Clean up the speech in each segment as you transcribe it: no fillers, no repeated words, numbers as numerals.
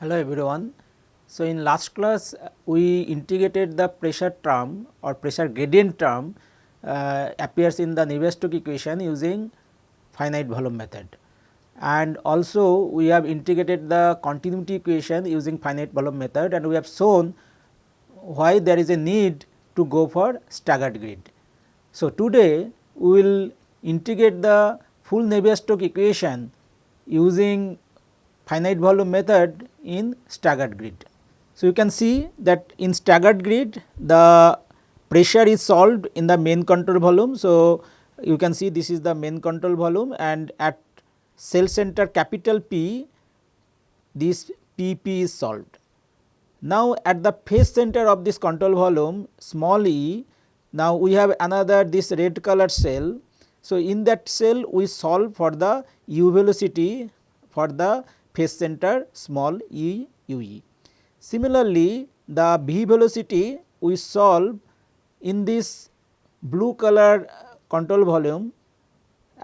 Hello everyone. So, in last class we integrated the pressure term or pressure gradient term appears in the Navier-Stokes equation using finite volume method, and also we have integrated the continuity equation using finite volume method, and we have shown why there is a need to go for staggered grid. So, today we will integrate the full Navier-Stokes equation using finite volume method in staggered grid. So, you can see that in staggered grid the pressure is solved in the main control volume. So, you can see this is the main control volume, and at cell center capital P this P is solved. Now, at the phase center of this control volume small e, now we have another this red color cell. So, in that cell we solve for the u velocity for the phase center small e u e. Similarly, the v velocity we solve in this blue color control volume,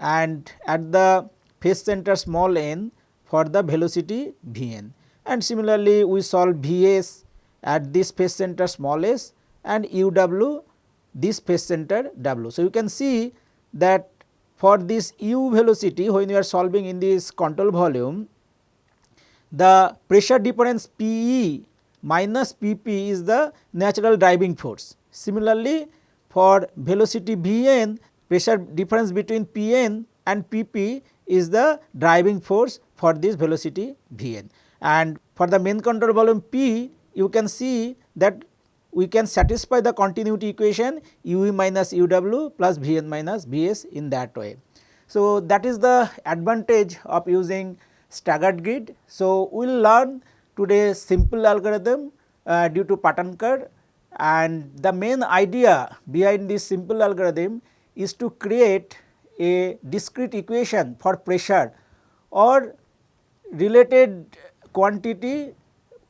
and at the phase center small n for the velocity v n, and similarly we solve v s at this phase center small s and u w this phase center w. So, you can see that for this u velocity when you are solving in this control volume, the pressure difference P e minus P p is the natural driving force. Similarly, for velocity V n, pressure difference between P n and P p is the driving force for this velocity V n. And for the main control volume P, you can see that we can satisfy the continuity equation u e minus u w plus V n minus V s in that way. So, that is the advantage of using staggered grid. So, we will learn today simple algorithm due to Patankar, and the main idea behind this simple algorithm is to create a discrete equation for pressure or related quantity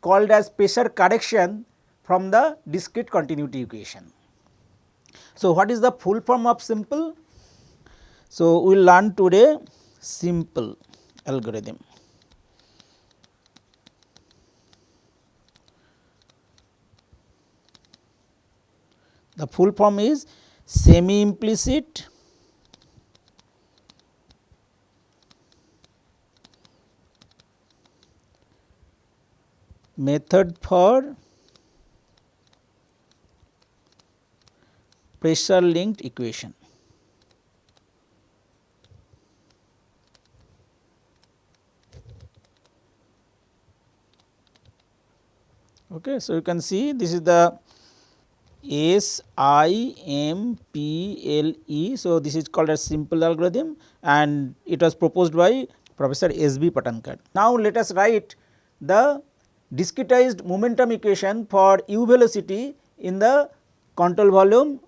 called as pressure correction from the discrete continuity equation. So, what is the full form of simple? So, we will learn today simple algorithm. The full form is semi implicit method for pressure linked equation. Okay, so you can see this is the SIMPLE. So, this is called as simple algorithm, and it was proposed by Professor S.B. Patankar. Now, let us write the discretized momentum equation for u velocity in the control volume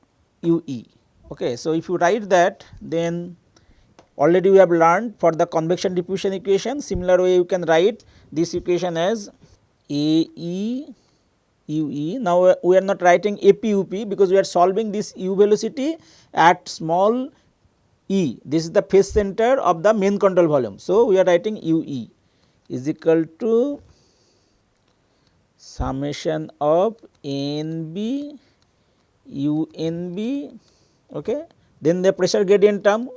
u e. Okay, so, if you write that, then already we have learned for the convection diffusion equation, similar way you can write this equation as A e u e. Now, we are not writing A p u p because we are solving this u velocity at small e. This is the phase center of the main control volume. So, we are writing u e is equal to summation of n b u n b. Okay. Then the pressure gradient term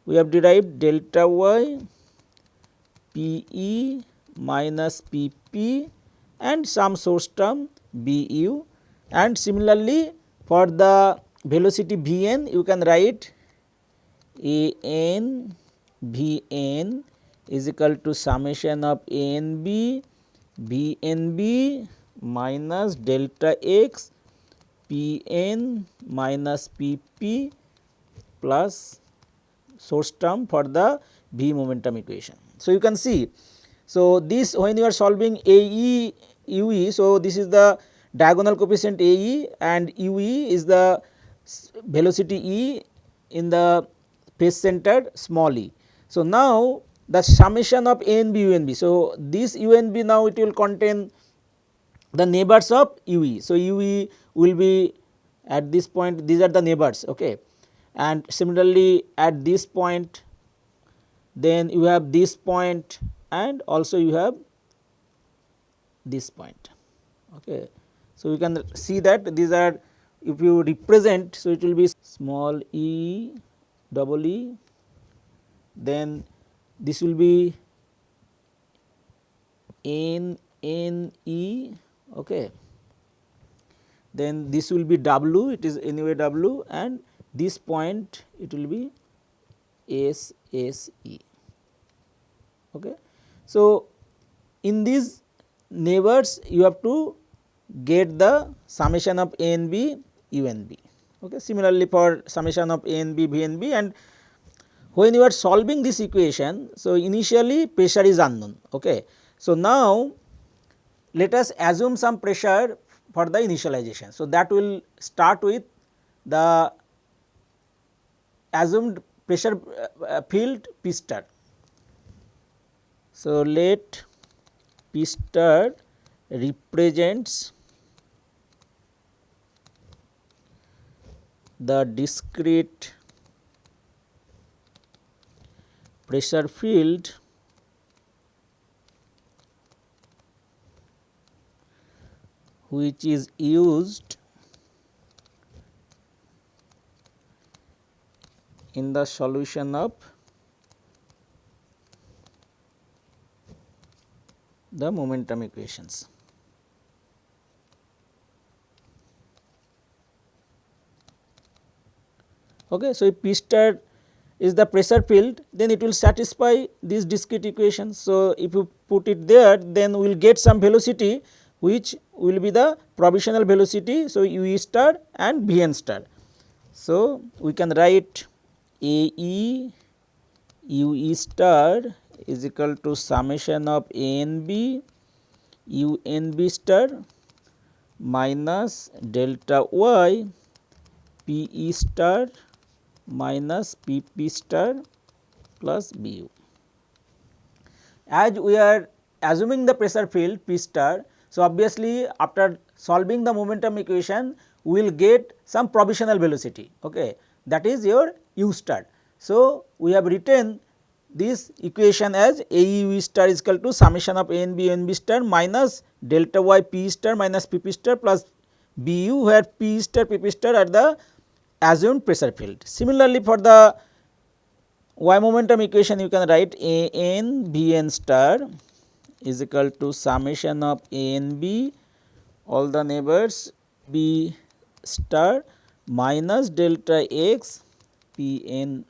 we have derived delta y P e minus P p and some source term B u, and similarly for the velocity V n you can write A n V n is equal to summation of A n b V n b minus delta x P n minus P p plus source term for the V momentum equation. So, you can see, so this when you are solving A e u e, so this is the diagonal coefficient A e and u e is the velocity e in the phase center small e. So, now the summation of A n b u n b. So, this u n b now it will contain the neighbors of u e. So, u e will be at this point, these are the neighbors. Okay. And similarly at this point, then you have this point, and also you have this point. Okay. So, you can see that these are, if you represent, so it will be small e double e, then this will be n n e, okay. Then this will be w, it is anyway w, and this point it will be s s e. Okay. So, in these neighbors you have to get the summation of a n b u n b. Okay. Similarly, for summation of a n b v n b, and when you are solving this equation, so initially pressure is unknown. Okay. So, now let us assume some pressure for the initialization. So, that will start with the assumed pressure field P star. So, let P star represents the discrete pressure field which is used in the solution of the momentum equations. Okay. So, if P star is the pressure field, then it will satisfy these discrete equations. So, if you put it there, then we will get some velocity which will be the provisional velocity. So, u e star and v n star. So, we can write a e u e star is equal to summation of a n b u n b star minus delta y p e star minus p p star plus b u. As we are assuming the pressure field P star, so obviously after solving the momentum equation we will get some provisional velocity, okay, that is your u star. So, we have written this equation as a u star is equal to summation of a n b n b star minus delta y p star minus p p star plus b u, where p star p p star are the assumed pressure field. Similarly, for the y momentum equation you can write a n b n star is equal to summation of a n b all the neighbors b star minus delta x p n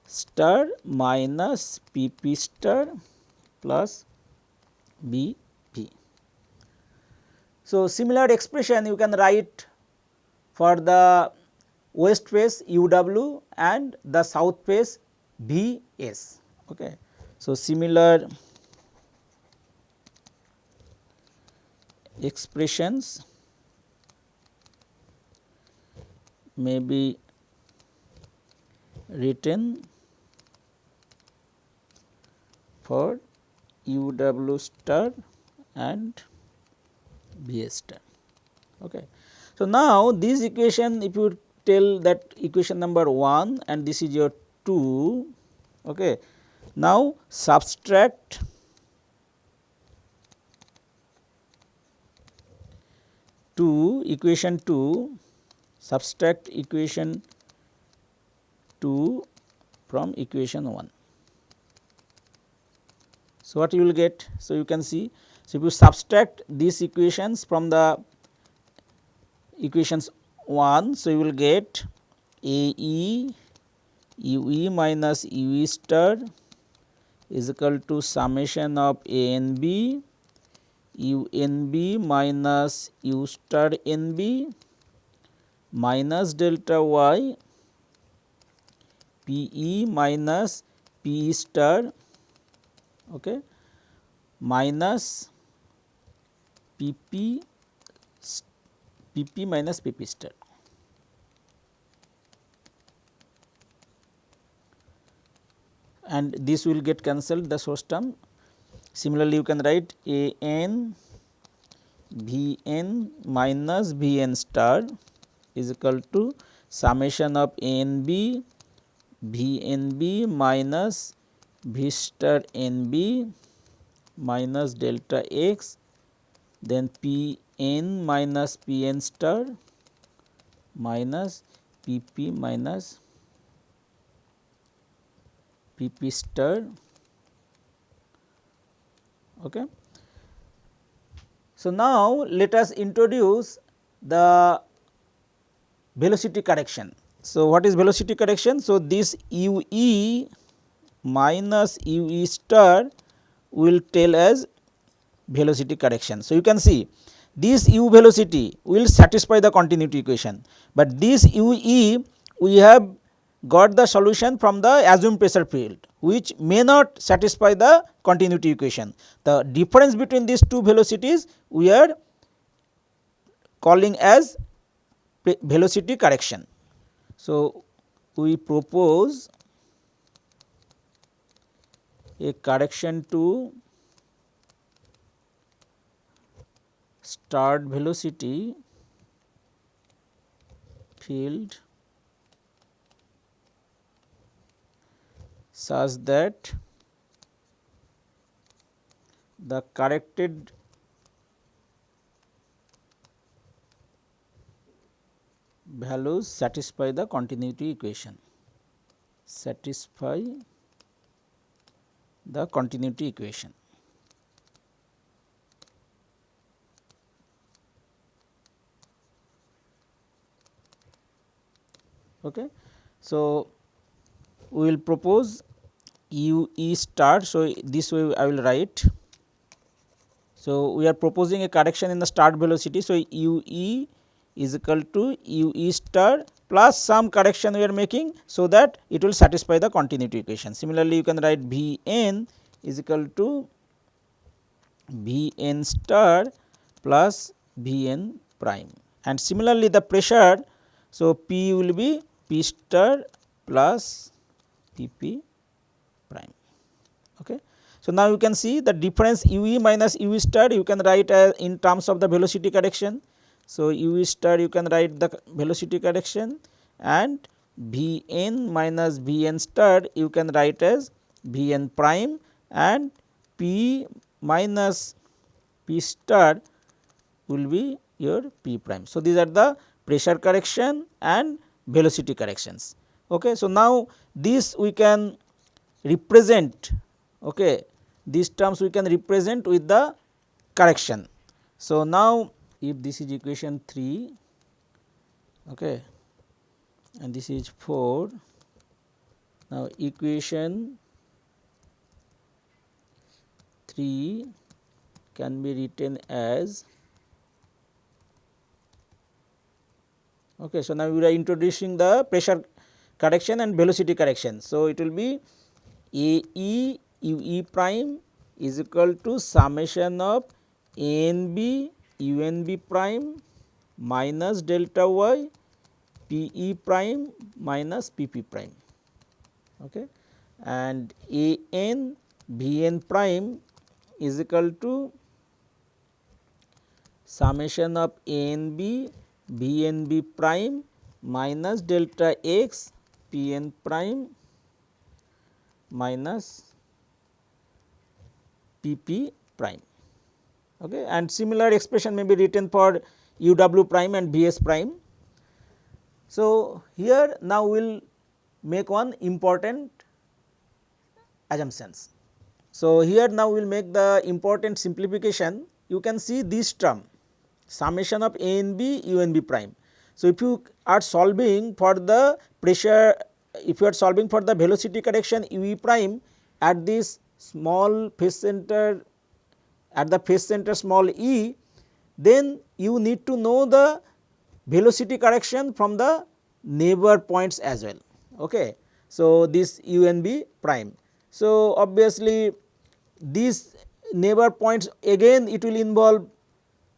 star minus p p star plus b p. So, similar expression you can write for the west face u w and the south face v s. Okay. So, similar expressions may be written for u w star and v s star. Okay. So, now this equation, if you tell that equation number 1 and this is your 2, okay. Now, subtract equation 2, subtract equation 2 from equation 1. So, what you will get? So, you can see, so if you subtract these equations from the equations 1, so you will get a e u e minus u e star is equal to summation of a n b u n b minus u star n b minus delta y p e minus p star, okay, minus p p minus p p star. And this will get cancelled, the source term. Similarly, you can write a n v n minus v n star is equal to summation of a n b v n b minus v star n b minus delta x then P n minus P n star minus P p minus P p star. Okay. So, now let us introduce the velocity correction. So, what is velocity correction? So, this u e minus u e star will tell as velocity correction. So, you can see this u velocity will satisfy the continuity equation, but this u e we have got the solution from the assumed pressure field, which may not satisfy the continuity equation. The difference between these two velocities we are calling as velocity correction. So, we propose a correction to start velocity field such that the corrected values satisfy the continuity equation, satisfy the continuity equation. Okay. So, we will propose u e star. So, this way I will write. So, we are proposing a correction in the start velocity. So, u e is equal to u e star plus some correction we are making, so that it will satisfy the continuity equation. Similarly, you can write V n is equal to V n star plus V n prime, and similarly the pressure. So, P will be P star plus P p prime. Okay. So, now you can see the difference u e minus u e star you can write as in terms of the velocity correction. So, u e star you can write the velocity correction, and V n minus V n star you can write as V n prime, and P minus P star will be your P prime. So, these are the pressure correction and velocity corrections. Okay. So, now this we can represent, okay, these terms we can represent with the correction. So, now if this is equation 3, okay, and this is 4, now equation 3 can be written as, okay. So, now we are introducing the pressure correction and velocity correction. So, it will be A e u e prime is equal to summation of A n b u n b prime minus delta y p e prime minus p p prime, okay, and A n b n prime is equal to summation of A n b b n b prime minus delta x p n prime minus p p prime, okay, and similar expression may be written for u w prime and v s prime. So, here now we will make one important assumptions. So, here now we will make the important simplification. You can see this term summation of A n b u n b prime. So, if you are solving for the pressure, if you are solving for the velocity correction u e prime at this small phase center, at the phase center small e, then you need to know the velocity correction from the neighbor points as well. Okay. So, this u n b prime. So, obviously, these neighbor points again it will involve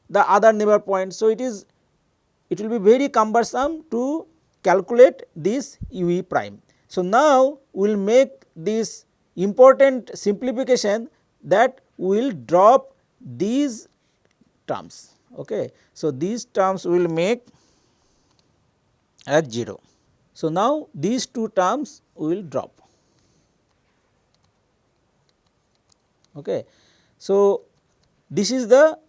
the other neighbor points. So, it will be very cumbersome to calculate this u e prime. So, now we will make this important simplification, that we will drop these terms. Okay. So, these terms will make as 0. So, now these two terms we will drop. Okay. So, this is the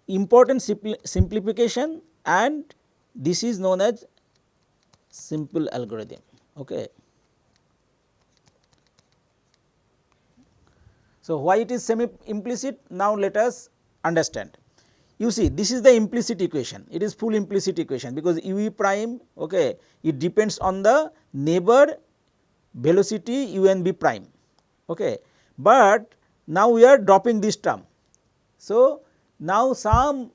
important simplification, and this is known as simple algorithm. Okay. So, why it is semi implicit? Now, let us understand. You see, this is the implicit equation, it is full implicit equation, because u e prime, okay, it depends on the neighbor velocity u n b prime. Okay. But now we are dropping this term. So, now some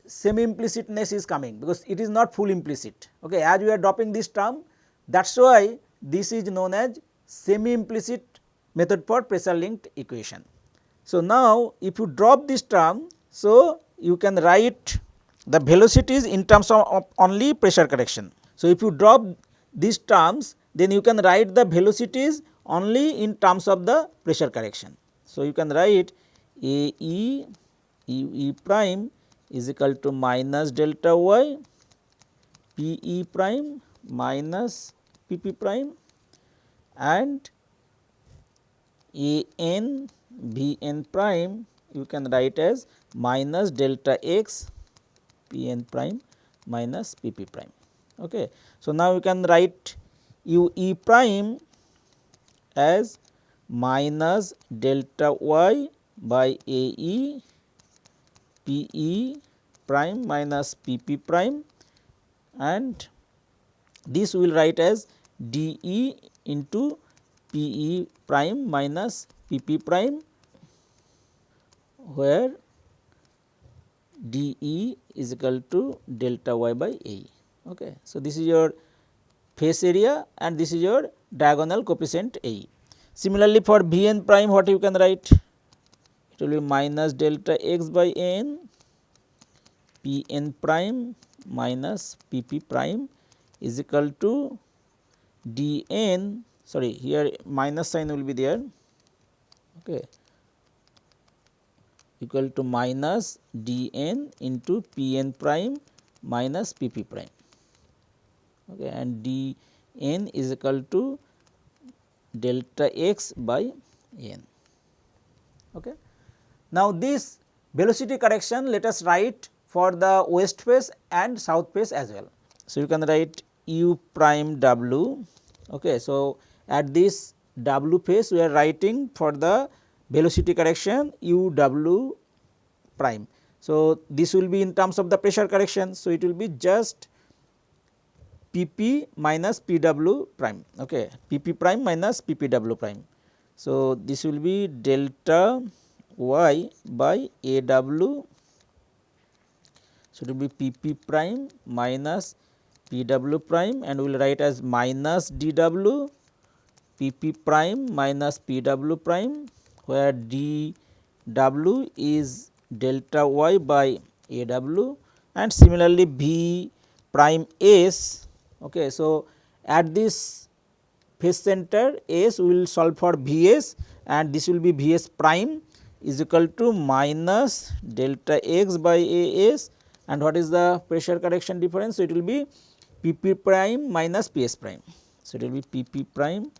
semi implicitness is coming, because it is not full implicit. Okay. As we are dropping this term, that is why this is known as semi implicit method for pressure linked equation. So, now if you drop this term, so you can write the velocities in terms of only pressure correction. So, if you drop these terms, then you can write the velocities only in terms of the pressure correction. So, you can write A e u e prime is equal to minus delta y p e prime minus p p prime, and a n v n prime you can write as minus delta x p n prime minus p p prime. Okay. So, now you can write u e prime as minus delta y by a e p e prime minus p p prime, and this we will write as d e into p e prime minus p p prime, where d e is equal to delta y by a e. Okay. So, this is your face area and this is your diagonal coefficient a e. Similarly, for v n prime, what you can write? It will be minus delta x by n p n prime minus p p prime is equal to d n, sorry, here minus sign will be there, okay, equal to minus d n into p n prime minus p p prime, okay, and d n is equal to delta x by n. Okay. Now, this velocity correction let us write for the west phase and south phase as well. So, you can write u prime w. Okay. So, at this w phase we are writing for the velocity correction u w prime. So, this will be in terms of the pressure correction. So, it will be just p p minus p w prime, okay, p p prime minus p p w prime. So, this will be delta y by a w. So, it will be p p prime minus p w prime, and we will write as minus d w p p prime minus p w prime, where d w is delta y by a w, and similarly v prime s. Okay. So, at this phase center s we will solve for v s, and this will be v s prime is equal to minus delta x by a s, and what is the pressure correction difference? So, it will be p p prime minus p s prime. So, it will be p p prime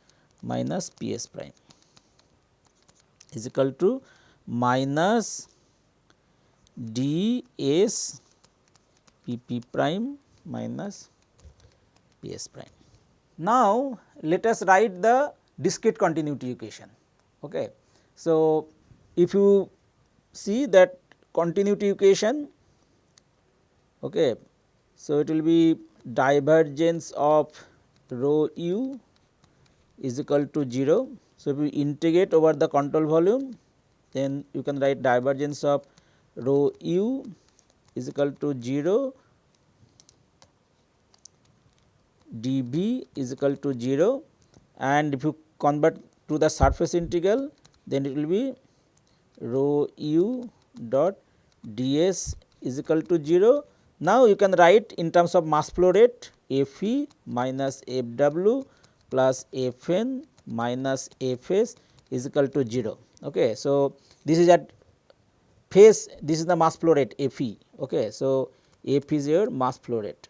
minus p s prime is equal to minus d s p p prime minus p s prime. Now, let us write the discrete continuity equation. Okay. So, if you see that continuity equation, okay, so it will be divergence of rho u is equal to 0. So, if we integrate over the control volume, then you can write divergence of rho u is equal to 0, dV is equal to 0, and if you convert to the surface integral, then it will be rho u dot ds is equal to 0. Now, you can write in terms of mass flow rate F e minus F w plus F n minus F s is equal to 0. Okay. So, this is at phase, this is the mass flow rate F e. Okay. So, F is your mass flow rate.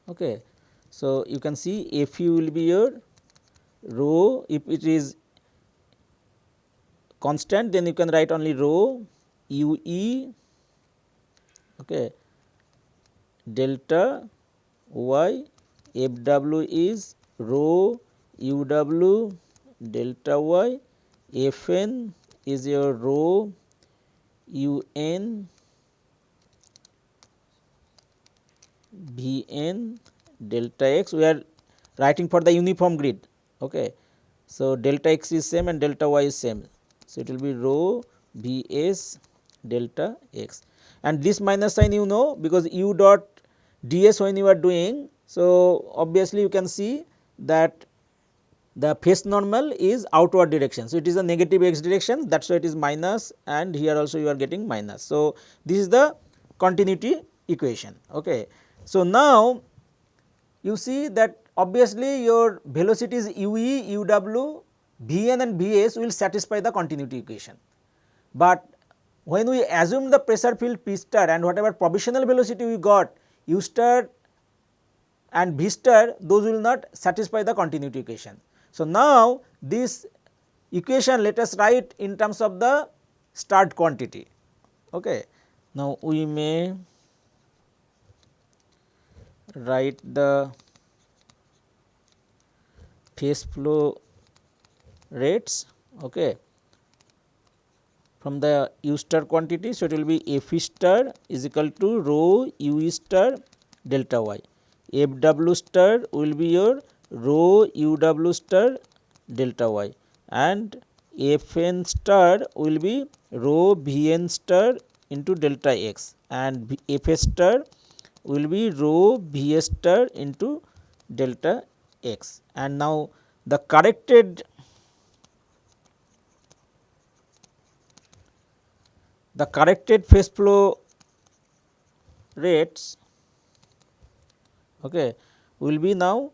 Okay. So, you can see F e will be your rho, if it is constant, then you can write only rho UE, okay, delta y, Fw is rho UW delta y, Fn is your rho Un Vn delta x. We are writing for the uniform grid. Okay. So, delta x is same and delta y is same. So, it will be rho Vs delta x, and this minus sign you know, because u dot ds when you are doing. So, obviously, you can see that the face normal is outward direction. So, it is a negative x direction, that is why it is minus, and here also you are getting minus. So, this is the continuity equation. Okay. So, now you see that obviously your velocities UE, UW, Vn and Vs will satisfy the continuity equation, but when we assume the pressure field P star and whatever provisional velocity we got U star and V star, those will not satisfy the continuity equation. So, now this equation let us write in terms of the start quantity. Okay. Now, we may write the phase flow rates, okay, from the U star quantity. So, it will be F star is equal to rho U star delta y, F w star will be your rho U w star delta y, and F n star will be rho V n star into delta x, and F s star will be rho V s star into delta x. And now, the corrected phase flow rates, okay, will be now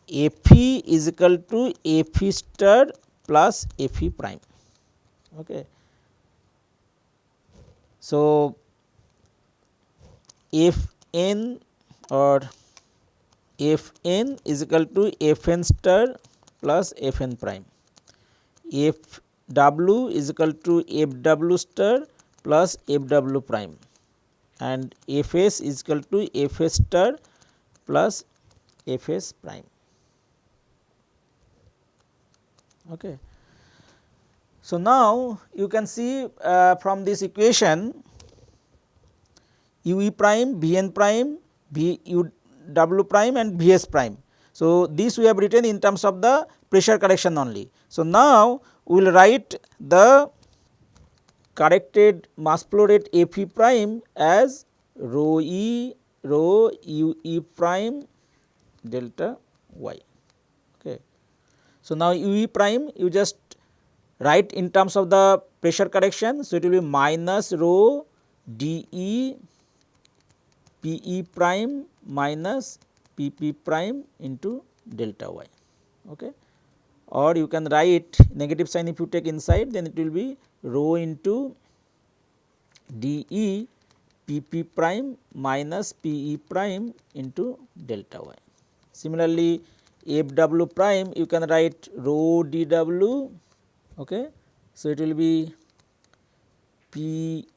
Fe is equal to Fe star plus Fe prime. Okay. So, Fn or Fn is equal to Fn star plus Fn prime, Fw is equal to Fw star plus Fw prime, and Fs is equal to Fs star plus Fs prime. Okay. So, now you can see from this equation UE prime, Vn prime, Vu prime and Vs prime. So, this we have written in terms of the pressure correction only. So, now we will write the corrected mass flow rate Fe prime as rho UE prime delta y. Okay. So, now UE prime you just write in terms of the pressure correction. So, it will be minus rho dE Pe prime minus Pp prime into delta y. Okay. Or you can write negative sign if you take inside, then it will be rho into dE Pp prime minus Pe prime into delta y. Similarly, Fw prime you can write rho dW. Okay. So, it will be P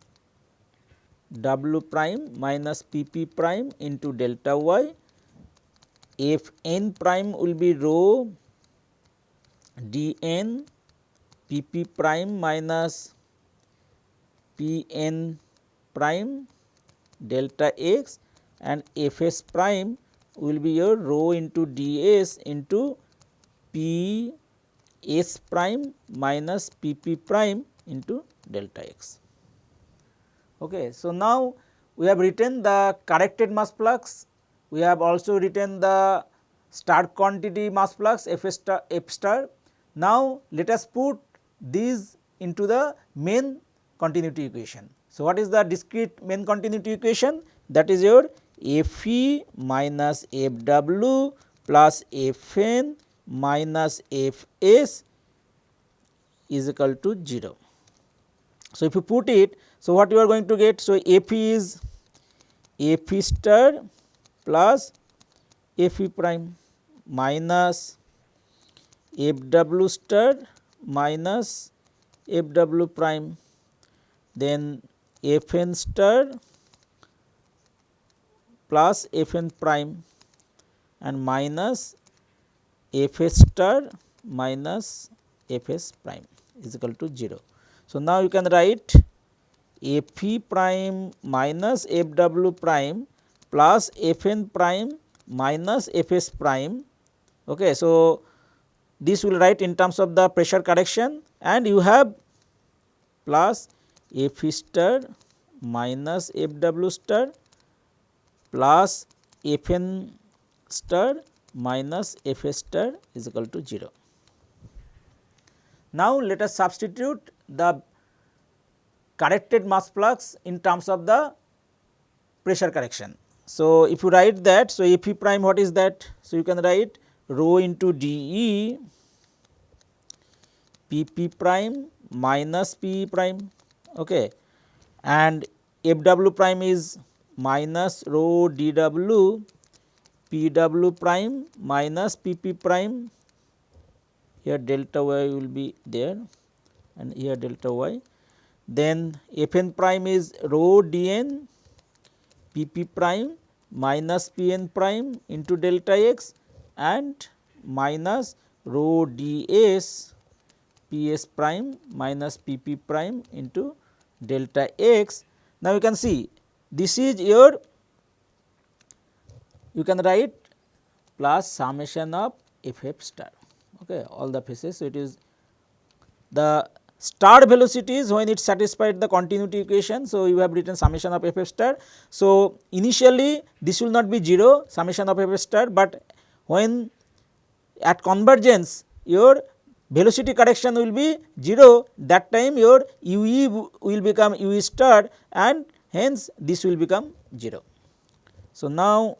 W prime minus Pp prime into delta y. Fn prime will be rho dN Pp prime minus Pn prime delta x, and Fs prime will be your rho into ds into Ps prime minus Pp prime into delta x. Okay. So, now we have written the corrected mass flux, we have also written the start quantity mass flux F star. Now, let us put these into the main continuity equation. So, what is the discrete main continuity equation? That is your Fe minus Fw plus Fn minus Fs is equal to 0. So, if you put it, so what you are going to get? So, Fe is Fe star plus Fe prime minus Fw star minus f w prime, then f n star plus f n prime and minus f s star minus f s prime is equal to 0. So, now you can write f e prime minus f w prime plus f n prime minus f s prime. Okay. So, this will write in terms of the pressure correction, and you have plus f e star minus f w star plus f n star minus f s star is equal to 0. Now, let us substitute the corrected mass flux in terms of the pressure correction. So, if you write that, so f e prime, what is that? So, you can write rho into d e p p prime minus p e prime, okay, and f w prime is minus rho d w p w prime minus p p prime. Here delta y will be there and here delta y. Then f n prime is rho d n p p prime minus p n prime into delta x and minus rho d s p s prime minus p p prime into delta x. Now, you can see this is your, you can write plus summation of f f star, okay, all the phases. So, it is the star velocities when it satisfied the continuity equation. So, you have written summation of f f star. So, initially this will not be 0 summation of f f star, but when at convergence your velocity correction will be 0, that time your u e will become u e star and hence this will become 0. So, now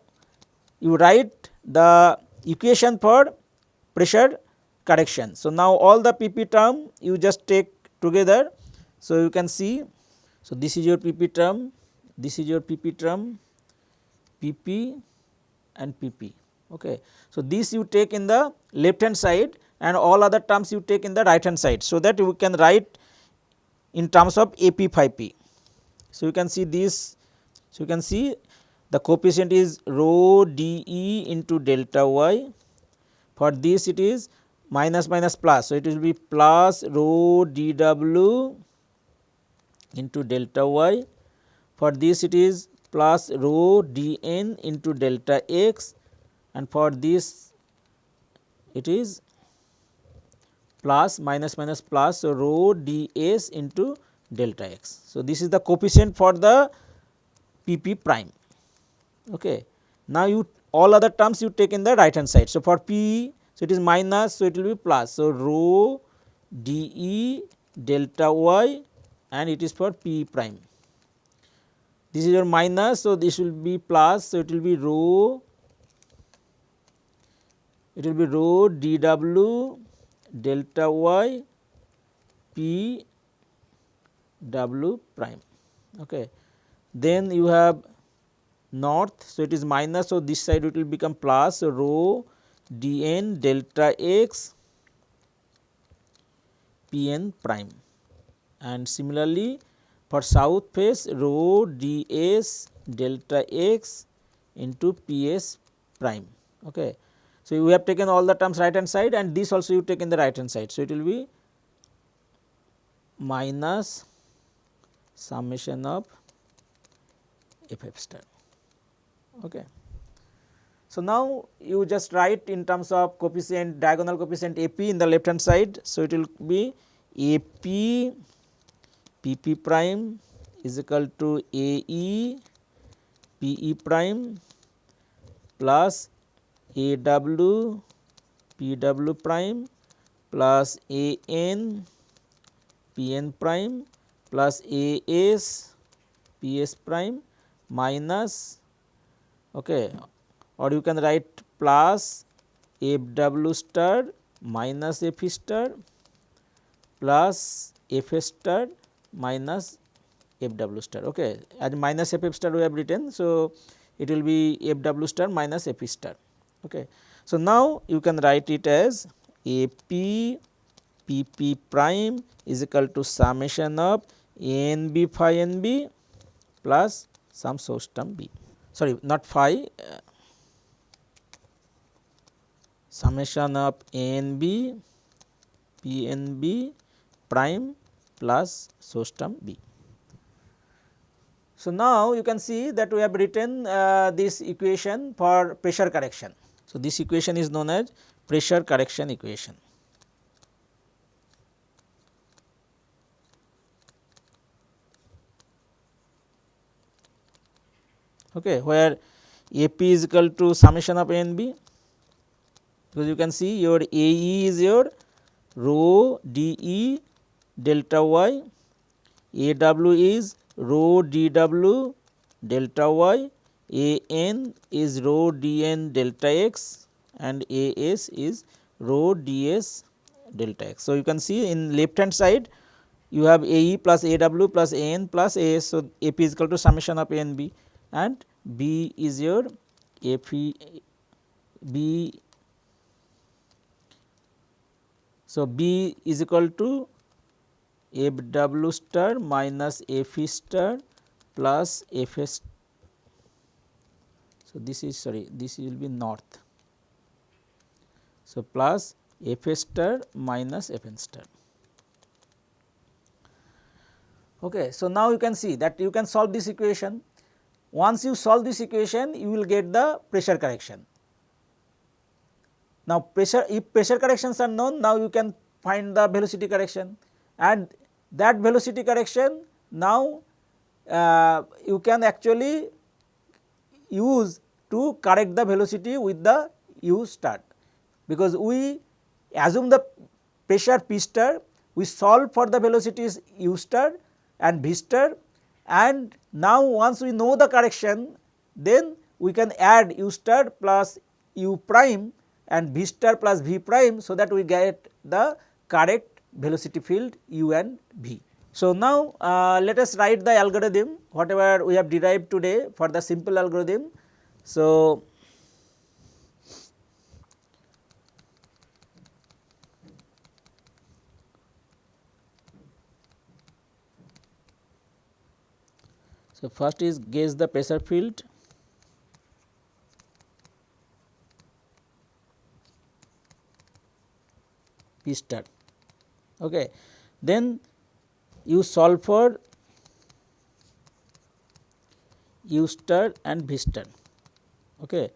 you write the equation for pressure correction. So, now all the p p term you just take together. So, you can see, so this is your p p term, this is your p p term, p p and p p. Okay. So, this you take in the left hand side and all other terms you take in the right hand side. So, that you can write in terms of a p phi p. So, you can see this. So, you can see the coefficient is rho d e into delta y. For this it is minus minus plus. So, it will be plus rho d w into delta y. For this it is plus rho d n into delta x, and for this it is plus minus minus plus. So, rho d s into delta x. So, this is the coefficient for the p p prime. Okay. Now, you all other terms you take in the right hand side. So, for p, so it is minus, so it will be plus. So, rho d e delta y and it is for p prime. This is your minus, so this will be plus. So, it will be rho d w delta y p w prime. Okay. Then you have north, so it is minus, so this side it will become plus. So, rho d n delta x p n prime, and similarly for south face rho d s delta x into p s prime. Okay. So, we have taken all the terms right hand side and this also you take in the right hand side. So, it will be minus summation of f f star. Okay. So, now you just write in terms of coefficient, diagonal coefficient a p in the left hand side. So, it will be a p p p prime is equal to a e p e prime plus a w p w prime plus a n p n prime plus a s p s prime minus, okay, or you can write plus f w star minus f e star plus f s star minus f w star. Okay. As minus f f star we have written. So, it will be f w star minus f e star. Okay. So, now you can write it as a p P P prime is equal to summation of A n B phi n B plus some source term B, sorry not phi, summation of A n B P n B prime plus source term B. So, now you can see that we have written this equation for pressure correction. So, this equation is known as pressure correction equation. Okay, where A p is equal to summation of A n b, because you can see your A e is your rho d e delta y, A w is rho d w delta y, A n is rho d n delta x and A s is rho d s delta x. So, you can see in left hand side you have A e plus A w plus A n plus A s. So, A p is equal to summation of A n b and B is your F e B. So, B is equal to F w star minus F e star plus F s. So, this is sorry this will be north. So, plus F s star minus F n star. Okay. So, now you can see that you can solve this equation. Once you solve this equation, you will get the pressure correction. Now, if pressure corrections are known, now you can find the velocity correction, and that velocity correction now you can actually use to correct the velocity with the u star, because we assume the pressure P star, we solve for the velocities u star and V star, and now once we know the correction, then we can add u star plus u prime and V star plus V prime, so that we get the correct velocity field u and V. So, now let us write the algorithm whatever we have derived today for the simple algorithm. So, first is gauge the pressure field, P star. Okay. Then you solve for u star and V star. Okay.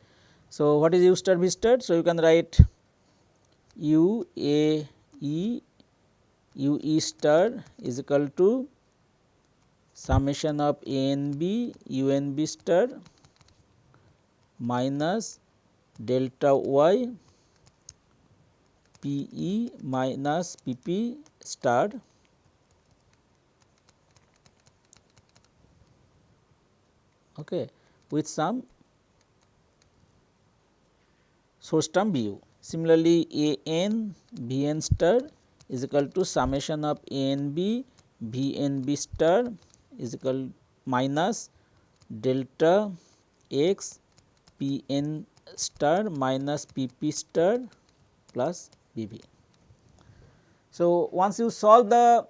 So, what is u star V star? So, you can write u a e u e star is equal to summation of A n b u n b star minus delta y P e minus P p star with some source term B u. Similarly, A n V n star is equal to summation of A n b V n b star is equal minus delta x P n star minus P p star plus B v. So, once you solve the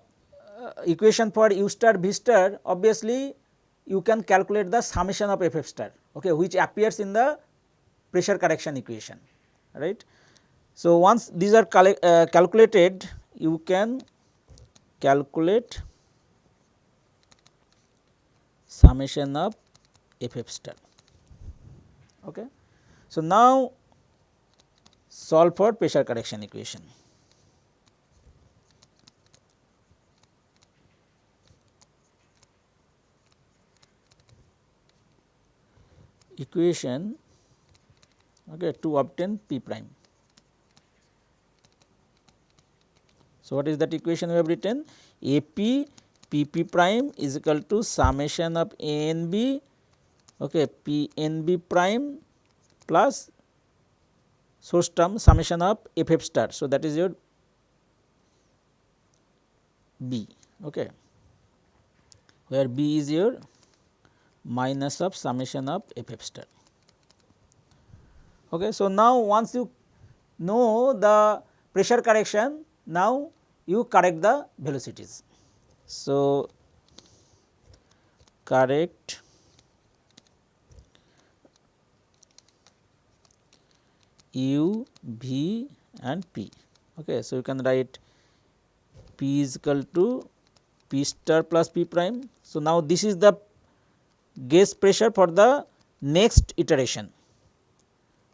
equation for u star V star, obviously you can calculate the summation of F f star, which appears in the pressure correction equation, right. So, once these are calculated, you can calculate summation of F f star. Okay. So, now solve for pressure correction equation. Equation to obtain P prime. So, what is that equation we have written? A p P p prime is equal to summation of A n b P n b prime plus source term summation of F f star. So, that is your B, where B is your minus of summation of F f star. So, now once you know the pressure correction, now you correct the velocities. So, correct u, v and p. Okay. So, you can write p is equal to p star plus p prime. So, now this is the gauge pressure for the next iteration,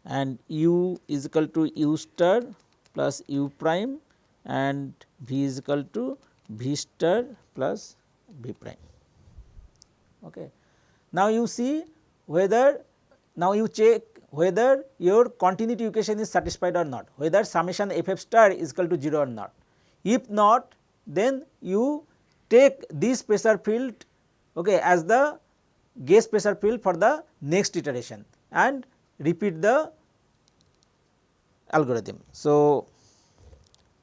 and u is equal to u star plus u prime and v is equal to v star plus v prime. Okay. Now, you see whether, now you check whether your continuity equation is satisfied or not, whether summation f f star is equal to 0 or not. If not, then you take this pressure field, okay, as the gauge pressure field for the next iteration and repeat the algorithm. So,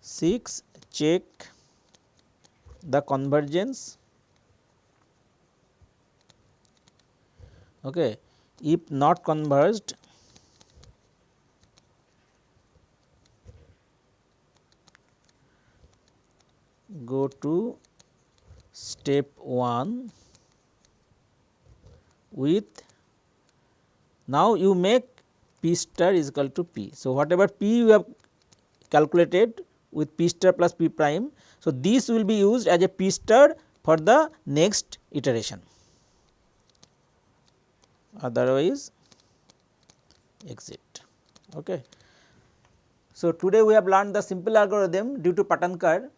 6 check the convergence. Okay. If not converged, go to step 1 with, now you make p star is equal to p. So, whatever p you have calculated with p star plus p prime. So, this will be used as a p star for the next iteration, otherwise exit. Okay. So, today we have learned the simple algorithm due to Patankar.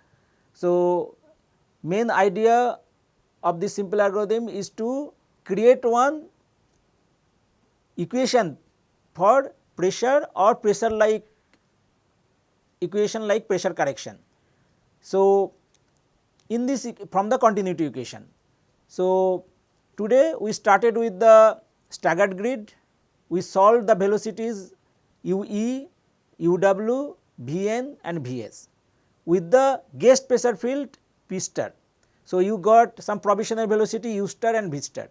So, main idea of this simple algorithm is to create one equation for pressure or pressure like equation like pressure correction. So, in this from the continuity equation. So, today we started with the staggered grid, we solved the velocities ue, uw, vn and vs with the gauge pressure field p star. So, you got some provisional velocity u star and v star.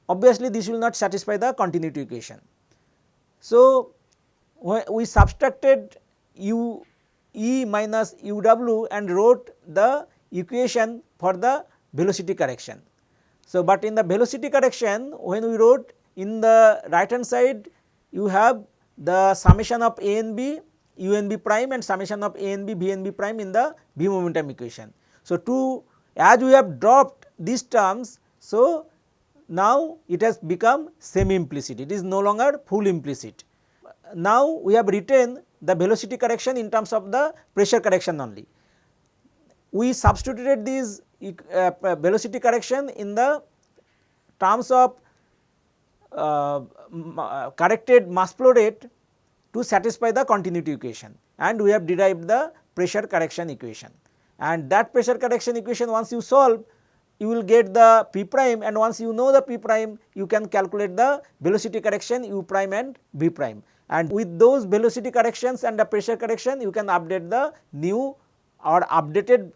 Obviously, this will not satisfy the continuity equation. So, we subtracted u e minus uw and wrote the equation for the velocity correction. So, but in the velocity correction, when we wrote in the right hand side, you have the summation of a and b u n b prime and summation of a and b v n b prime in the v momentum equation. So, as we have dropped these terms, so now it has become semi implicit, it is no longer full implicit. Now, we have written the velocity correction in terms of the pressure correction only. We substituted this velocity correction in the terms of corrected mass flow rate to satisfy the continuity equation, and we have derived the pressure correction equation. And that pressure correction equation, once you solve, you will get the p prime, and once you know the p prime, you can calculate the velocity correction u prime and v prime. And with those velocity corrections and the pressure correction, you can update the new or updated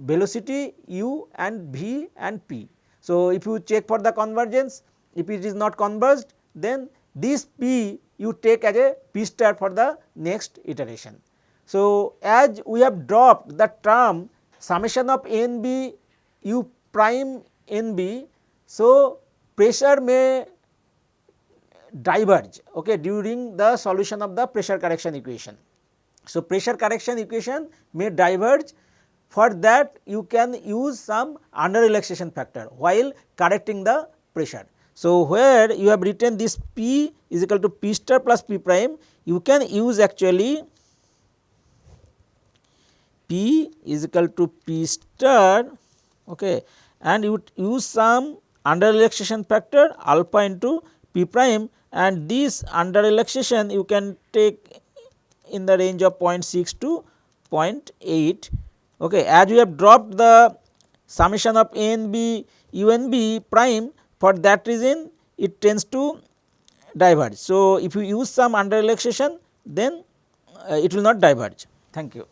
velocity u and v and p. So, if you check for the convergence, if it is not converged, then this p you take as a p star for the next iteration. So, as we have dropped the term summation of n b u prime n b, so pressure may diverge, okay, during the solution of the pressure correction equation. So, pressure correction equation may diverge, for that you can use some under relaxation factor while correcting the pressure. So, where you have written this p is equal to p star plus p prime, you can use actually p is equal to p star, okay, and you use some under relaxation factor alpha into p prime, and this under relaxation you can take in the range of 0.6 to 0.8. Okay, as we have dropped the summation of a and b u and b prime, for that reason it tends to diverge. So, if you use some under relaxation, then it will not diverge. Thank you.